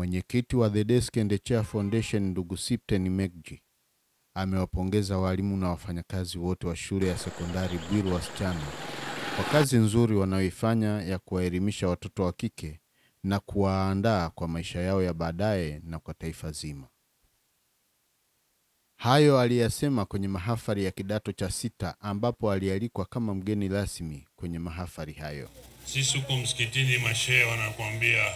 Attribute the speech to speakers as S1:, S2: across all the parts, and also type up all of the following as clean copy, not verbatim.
S1: Mwenyekiti wa The Desk and Chair Foundation ndugu Sipten Megji amewapongeza walimu na wafanyakazi wote wa shule ya sekondari Bwiru wasichana kwa kazi nzuri wanayoifanya ya kuwaelimisha watoto wa kike na kuwaandaa kwa maisha yao ya baadaye na kwa taifa zima. Hayo aliyasema kwenye mahafali ya kidato cha 6 ambapo alialikwa kama mgeni rasmi kwenye mahafali hayo.
S2: Sisi huko msikitini mashehe wanatuambia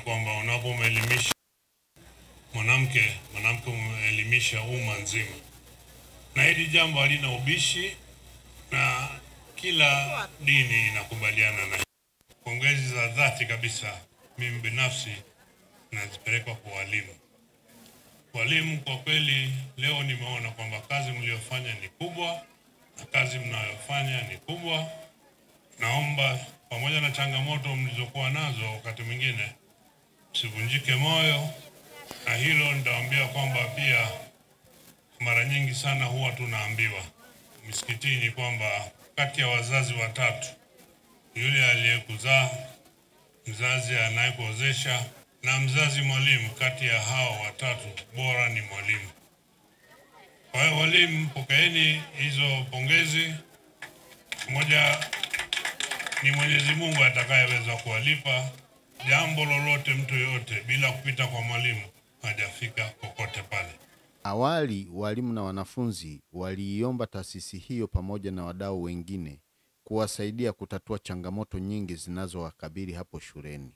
S2: kwamba unapomelimisha mwanamke umeelimisha umma nzima. Na hili jambo halina ubishi na kila dini inakubaliana na. Pongezi za dhati kabisa mimi binafsi nazipeleka kwa walimu. Walimu kwa kweli leo nimeona kwamba kazi mliofanya ni kubwa na kazi mnayofanya ni kubwa. Naomba pamoja na changamoto mlizokuwa nazo wakati mwingine msivunjike moyo, na hilo nitawaambia kwamba pia mara nyingi sana huwa tunaambiwa msikitini kwamba kati ya wazazi watatu yule aliyekuzaa, mzazi anayekuozesha na mzazi mwalimu, kati ya hao watatu bora ni mwalimu. Kwa hiyo walimu, pokeeni hizo pongezi. Moja ni Mwenyezi Mungu atakayeweza kuwalipa. Jambo lolote mtu yote bila kupita kwa mwalimu hajafika kokote pale.
S1: Awali walimu na wanafunzi waliiomba taasisi hiyo pamoja na wadau wengine kuwasaidia kutatua changamoto nyingi zinazowakabili hapo shuleni.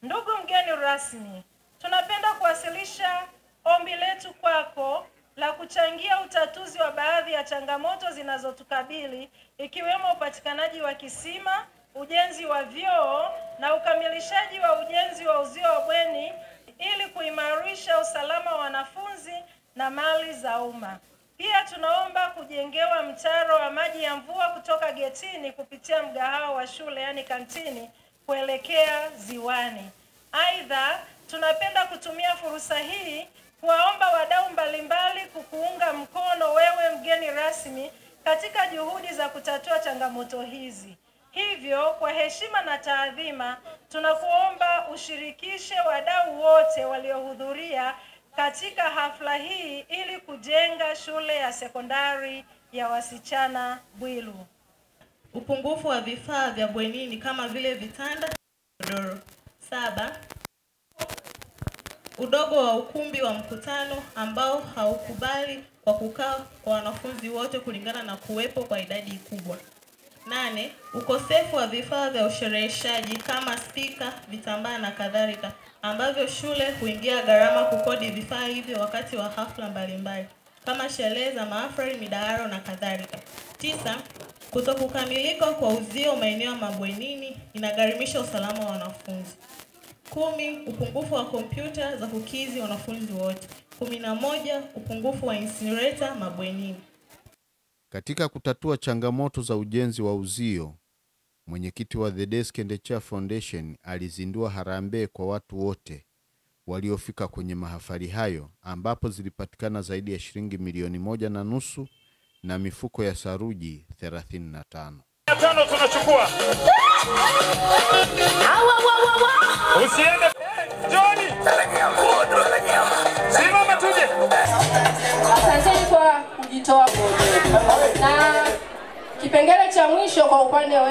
S3: Ndugu mgeni rasmi, tunapenda kuwasilisha ombi letu kwako la kuchangia utatuzi wa baadhi ya changamoto zinazotukabili, ikiwemo upatikanaji wa kisima, ujenzi wa vyoo na ukamilishaji wa ujenzi wa uzio wa bweni ili kuimarisha usalama wa wanafunzi na mali za umma. Pia tunaomba kujengewa mtaro wa maji ya mvua kutoka getini kupitia mgahawa wa shule, yani kantini, kuelekea ziwani. Aidha, tunapenda kutumia fursa hii kuwaomba wadau mbalimbali kukuunga mkono wewe mgeni rasmi katika juhudi za kutatua changamoto hizi. Hivyo, kwa heshima na taadhima, tunakuomba ushirikishe wadau wote waliohudhuria katika hafla hii ili kujenga shule ya sekondari ya wasichana Bwiru.
S4: Upungufu wa vifaa vya bwenini kama vile vitanda, godoro. 7. Udogo wa ukumbi wa mkutano ambao haukubali kwa kukaa kwa wanafunzi wote kulingana na kuwepo kwa idadi kubwa. 8. Ukosefu wa vifaa vya ushereheshaji kama spika, vitambaa na kadhalika, ambavyo shule huingia gharama kukodi vifaa hivyo wakati wa hafla mbalimbali kama sherehe za mahafali, midaharo na kadhalika. 9. Kutokukamilika kwa uzio maeneo ya mabwenini inagharimisha usalama wa wanafunzi. 10. Upungufu wa kompyuta za kukizi wanafunzi wote. 11. Upungufu wa incinerator mabwenini.
S1: Katika kutatua changamoto za ujenzi wa uzio, mwenyekiti wa The Desk and Chair Foundation alizindua harambee kwa watu wote waliofika kwenye mahafali hayo, ambapo zilipatikana zaidi ya shilingi milioni 1.5 na mifuko ya saruji 35.
S5: 5 tunachukua. Usiende Johnny. Simama tuje.
S6: Asanteni kwa kujitoa. Na kipengele cha mwisho kwa upande wa